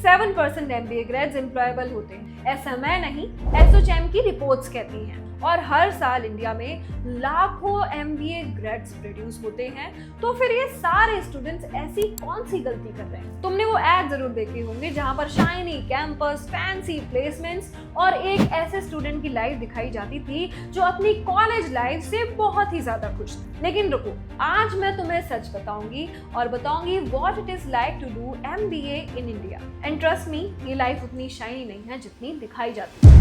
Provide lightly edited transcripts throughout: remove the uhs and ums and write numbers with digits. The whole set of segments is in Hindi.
7% MBA ग्रेड्स एम्प्लॉयबल होते हैं। ऐसा मैं नहीं, एसोचैम की रिपोर्ट्स कहती हैं। और हर साल इंडिया में लाखों MBA ग्रेड्स प्रोड्यूस होते हैं। तो फिर ये सारे स्टूडेंट्स ऐसी कौन सी गलती कर रहे हैं? तुमने वो ऐड जरूर देखे होंगे जहां पर शाइनी कैंपस, फैंसी प्लेसमेंट्स और एक ऐसे स्टूडेंट की लाइफ दिखाई जाती थी जो अपनी कॉलेज लाइफ से बहुत ही ज्यादा खुश थे। लेकिन रुको, आज मैं तुम्हें सच बताऊंगी और बताऊंगी what it is like to do MBA in India. And trust me, ये लाइफ उतनी शाइनी नहीं है जितनी दिखाई जाती है।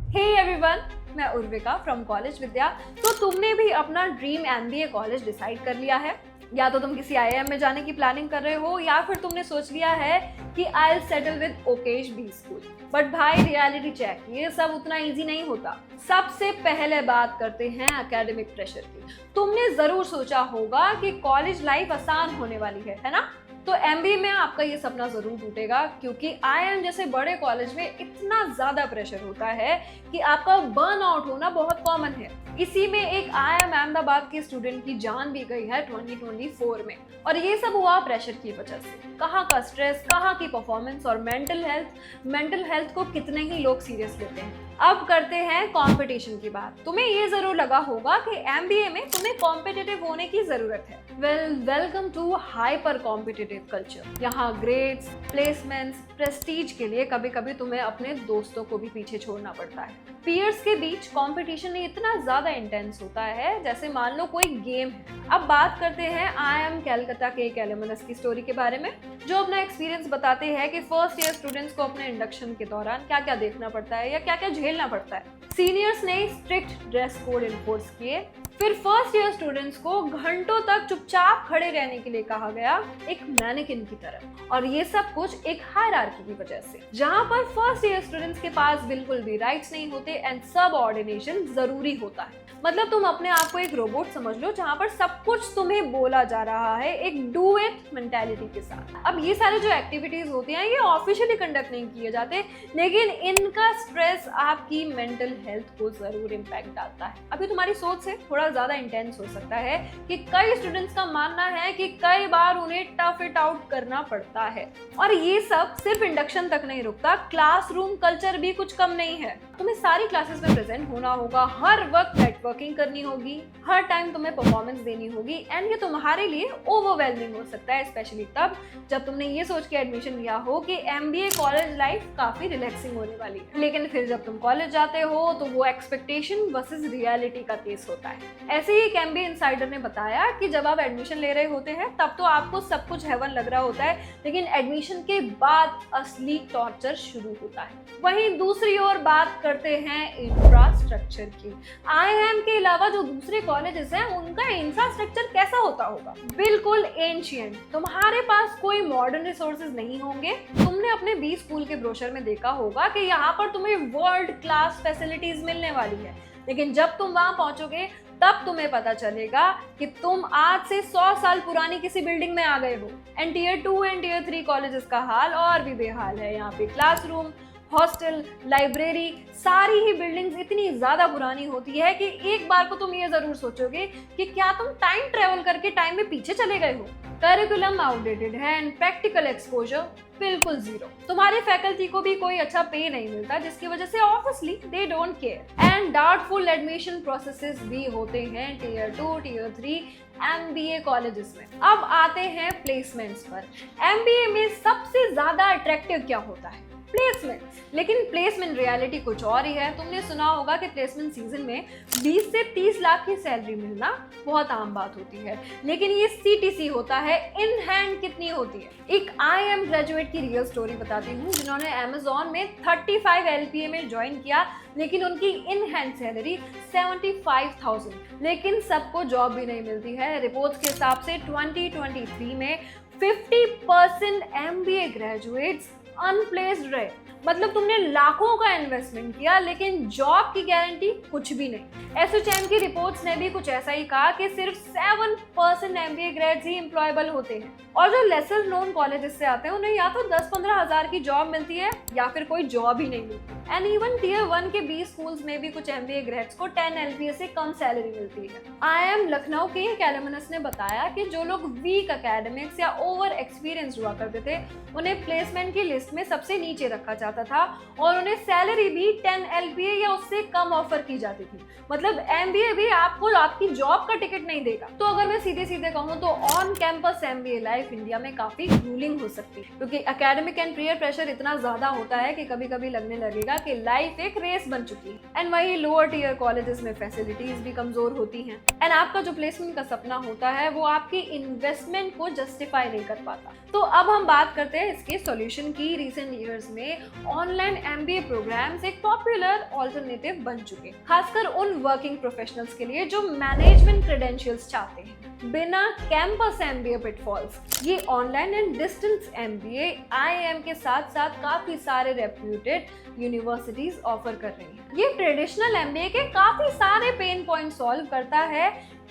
हे एवरीवन, मैं उर्विका फ्रॉम कॉलेज विद्या। तो तुमने भी अपना ड्रीम MBA कॉलेज डिसाइड कर लिया है? या तो तुम किसी IIM में जाने की प्लानिंग कर रहे हो, या फिर तुमने सोच लिया है कि I will settle with okayish B school. But भाई, रियलिटी चेक, ये सब उतना इजी नहीं होता। सबसे पहले बात करते हैं एकेडमिक प्रेशर की। तुमने जरूर सोचा होगा कि कॉलेज लाइफ आसान होने वाली है ना? तो MBA में आपका ये सपना जरूर टूटेगा, क्योंकि IIM जैसे बड़े कॉलेज में इतना ज्यादा प्रेशर होता है कि आपका बर्न आउट होना बहुत कॉमन है। इसी में एक IIM अहमदाबाद के स्टूडेंट की जान भी गई है 2024 में, और ये सब हुआ प्रेशर की वजह से। कहाँ का स्ट्रेस, कहाँ की परफॉर्मेंस और मेंटल हेल्थ को कितने ही लोग सीरियस लेते हैं। अब करते हैं कंपटीशन की बात। तुम्हें ये जरूर लगा होगा कि MBA में तुम्हें कॉम्पिटिटिव होने की जरूरत है। Welcome to hyper competitive culture. यहाँ ग्रेड्स, प्लेसमेंट्स, प्रेस्टीज के लिए कभी कभी तुम्हें अपने दोस्तों को भी पीछे छोड़ना पड़ता है। पीयर्स के बीच कंपटीशन इतना ज्यादा इंटेंस होता है जैसे मान लो कोई गेम है। अब बात करते हैं IIM कलकत्ता के एक एलुमनस की स्टोरी के बारे में, जो अपना एक्सपीरियंस बताते हैं कि फर्स्ट ईयर स्टूडेंट्स को अपने इंडक्शन के दौरान क्या क्या देखना पड़ता है या क्या क्या झेलना पड़ता है। सीनियर्स ने स्ट्रिक्ट ड्रेस कोड इन्फोर्स किए। फिर फर्स्ट ईयर स्टूडेंट्स को घंटों तक चुपचाप खड़े रहने के लिए कहा गया, एक मैनेकिन की तरह। और ये सब कुछ एक हायरार्की की वजह से, जहां पर फर्स्ट ईयर स्टूडेंट्स के पास बिल्कुल भी राइट्स नहीं होते एंड सबऑर्डिनेशन जरूरी होता है। मतलब तुम अपने आप को एक रोबोट समझ लो, जहां पर सब कुछ तुम्हें बोला जा रहा है एक डू इट मेंटालिटी के साथ। अब ये सारे जो एक्टिविटीज होती हैं ये ऑफिशियली कंडक्ट नहीं किए जाते, लेकिन इनका स्ट्रेस आपकी मेंटल हेल्थ को जरूर इम्पैक्ट डालता है। अभी तुम्हारी सोच से थोड़ा ज्यादा इंटेंस हो सकता है कि कई स्टूडेंट्स का मानना है कि कई बार उन्हें टफ इट आउट करना पड़ता है। और ये सब सिर्फ इंडक्शन तक नहीं रुकता, क्लासरूम कल्चर भी कुछ कम नहीं है। तुम्हें सारी क्लासेस में प्रेजेंट होना होगा, हर वक्त नेटवर्किंग करनी होगी, हर टाइम तुम्हें परफॉर्मेंस देनी होगी। एंड ये तुम्हारे लिए ओवरवेलमिंग हो सकता है, स्पेशली तब जब तुमने ये सोच के एडमिशन लिया हो कि MBA कॉलेज लाइफ काफी रिलैक्सिंग होने वाली है। लेकिन फिर जब तुम कॉलेज जाते हो तो वो एक्सपेक्टेशन वर्सेस रियलिटी का केस होता है। ऐसे ही एक MBA इनसाइडर ने बताया कि जब आप एडमिशन ले रहे होते हैं तब तो आपको सब कुछ हेवन लग रहा होता है, लेकिन एडमिशन के बाद असली टॉर्चर शुरू होता है। वहीं दूसरी ओर बात करते हैं इंफ्रास्ट्रक्चर की। IIM के अलावा जो दूसरे कॉलेजेस हैं उनका इंफ्रास्ट्रक्चर कैसा होता होगा? बिल्कुल एंशिएंट। तुम्हारे पास कोई मॉडर्न रिसोर्सेज नहीं होंगे। तुमने अपने बी स्कूल के ब्रोशर में देखा होगा कि यहाँ पर तुम्हें वर्ल्ड क्लास फैसिलिटीज मिलने वाली है, लेकिन जब तुम वहां पहुंचोगे तब तुम्हें पता चलेगा कि तुम आज से 100 साल पुरानी किसी बिल्डिंग में आ गए हो। And tear 2 and tear 3 colleges का हाल और भी बेहाल है। यहाँ पे क्लासरूम, हॉस्टल, लाइब्रेरी, सारी ही बिल्डिंग्स इतनी ज्यादा पुरानी होती है कि एक बार को तुम ये जरूर सोचोगे कि क्या तुम टाइम ट्रेवल करके टाइम में पीछे चले गए हो। करिकुलम आउटडेटेड है एंड प्रैक्टिकल एक्सपोजर बिल्कुल जीरो। तुम्हारे फैकल्टी को भी कोई अच्छा पे नहीं मिलता, जिसकी वजह से obviously they don't care. And doubtful admission processes भी होते हैं टियर 2, टियर 3 MBA कॉलेजेस में। अब आते हैं प्लेसमेंट्स पर। MBA में सबसे ज्यादा अट्रैक्टिव क्या होता है? प्लेसमेंट। लेकिन प्लेसमेंट रियलिटी कुछ और ही है। तुमने सुना होगा कि प्लेसमेंट सीजन में 20 से 30 लाख की सैलरी मिलना बहुत आम बात होती है, लेकिन ये CTC होता है, इन हैंड कितनी होती है? एक IIM ग्रेजुएट की रियल स्टोरी बताती हूँ, जिन्होंने Amazon में 35 LPA में ज्वाइन किया, लेकिन उनकी इन हैंड सैलरी 75,000। लेकिन सबको जॉब भी नहीं मिलती है। रिपोर्ट्स के हिसाब से 2023 में 50% MBA ग्रेजुएट्स अनप्लेस्ड रहे। मतलब तुमने लाखों का इन्वेस्टमेंट किया लेकिन जॉब की गारंटी कुछ भी नहीं। एसोचैम की रिपोर्ट्स ने भी कुछ ऐसा ही कहा कि सिर्फ 7% MBA ग्रेड्स ही एम्प्लॉयबल होते हैं और जो लेसर नोन कॉलेजेस से आते हैं उन्हें या तो 10-15 हजार की जॉब मिलती है या फिर कोई जॉब ही नहीं मिलती। एंड इवन टियर 1 के 20 स्कूल्स में भी कुछ MBA ग्रेड्स को 10 LPA से कम सैलरी मिलती है। IIM लखनऊ के एक एलुमनस ने बताया कि जो लोग वीक एकेडमिक्स या ओवर एक्सपीरियंस हुआ करते थे उन्हें प्लेसमेंट की लिस्ट में सबसे नीचे रखा जाता था और उन्हें सैलरी भी 10 LPA या उससे कम ऑफर की जाती थी। मतलब MBA भी आपको आपकी जॉब का टिकट नहीं देगा। तो अगर मैं सीधे सीधे कहूँ तो on campus MBA life India में काफी रूलिंग हो सकती है क्योंकि एकेडमिक एंड पीयर प्रेशर इतना ज्यादा होता है कि कभी कभी लगने लगेगा कि लाइफ एक रेस बन चुकी है। एंड वही लोअर टियर कॉलेजेस में फैसिलिटीज भी कमजोर होती हैं एंड आपका जो प्लेसमेंट का सपना होता है वो आपकी इन्वेस्टमेंट को जस्टिफाई नहीं कर पाता। तो अब हम बात करते हैं इसके सॉल्यूशन की। रिसेंट ईयर्स में ऑनलाइन MBA प्रोग्राम्स एक पॉपुलर ऑल्टरनेटिव बन चुके, खासकर उन वर्किंग प्रोफेशनल्स के लिए जो मैनेजमेंट क्रेडेंशियल्स चाहते हैं बिना कैंपस MBA पिटफॉल्स। ये online and distance MBA IIM के साथ साथ काफी सारे रेप्यूटेड यूनिवर्सिटीज ऑफर कर रही हैं। ये ट्रेडिशनल MBA के काफी सारे पेन पॉइंट सॉल्व करता है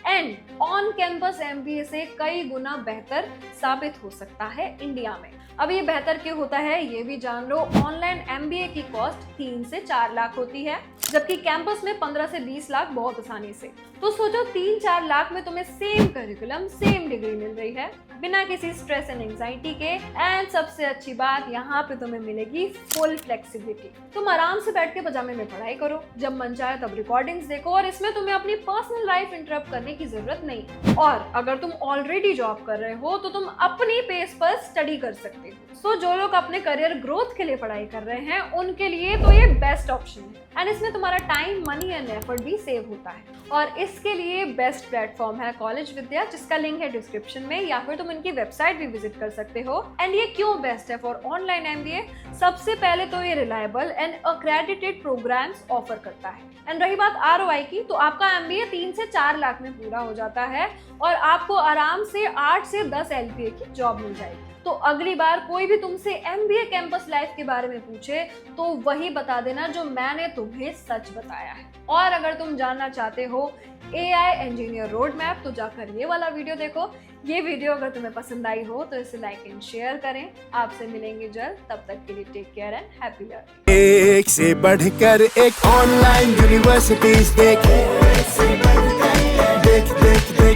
एंड ऑन कैंपस MBA से कई गुना बेहतर साबित हो सकता है इंडिया में। अब ये बेहतर क्यों होता है ये भी जान लो। ऑनलाइन MBA की कॉस्ट 3 से 4 लाख होती है जबकि कैंपस में 15 से 20 लाख बहुत आसानी से। तो सोचो 3-4 लाख में तुम्हें सेम करिकुलम सेम डिग्री मिल रही है बिना किसी स्ट्रेस एंड एंजाइटी के। एंड सबसे अच्छी बात यहाँ पे तुम्हें मिलेगी फुल फ्लेक्सिबिलिटी। तुम आराम से बैठ के पजामे में पढ़ाई करो, जब मन चाहे तब रिकॉर्डिंग्स देखो और इसमें तुम्हें अपनी पर्सनल लाइफ इंटरप्ट करने की जरूरत नहीं। और अगर तुम ऑलरेडी जॉब कर रहे हो तो तुम अपनी पेस पर स्टडी कर सकते हो। सो जो लोग अपने करियर ग्रोथ के लिए पढ़ाई कर रहे हैं उनके लिए तो ये बेस्ट ऑप्शन है एंड इसमें तुम्हारा टाइम, मनी एंड एफर्ट भी सेव होता है। और इसके लिए बेस्ट प्लेटफॉर्म है कॉलेज विद्या, जिसका लिंक है डिस्क्रिप्शन में, या फिर तुम इनकी वेबसाइट भी विजिट कर सकते हो। एंड ये क्यों बेस्ट है फॉर ऑनलाइन MBA? सबसे पहले तो ये reliable and accredited programmes offer करता है। एंड रही बात ROI की, तो आपका MBA 3 से 4 लाख में पूरा हो जाता है और आपको आराम से 8 से 10 LPA की जॉब मिल जाएगी। तो अगली बार कोई भी तुमसे MBA कैंपस लाइफ के बारे में पूछे तो वही बता देना जो मैंने तुम्हें सच बताया है। और अगर तुम जानना चाहते हो AI इंजीनियर रोड मैप तो जाकर ये वाला वीडियो देखो। ये वीडियो अगर तुम्हें पसंद आई हो तो इसे लाइक एंड शेयर करें। आपसे मिलेंगे जल्द, तब तक के लिए take care and happy learning. एक से बढ़कर एक ऑनलाइन यूनिवर्सिटीज देखें।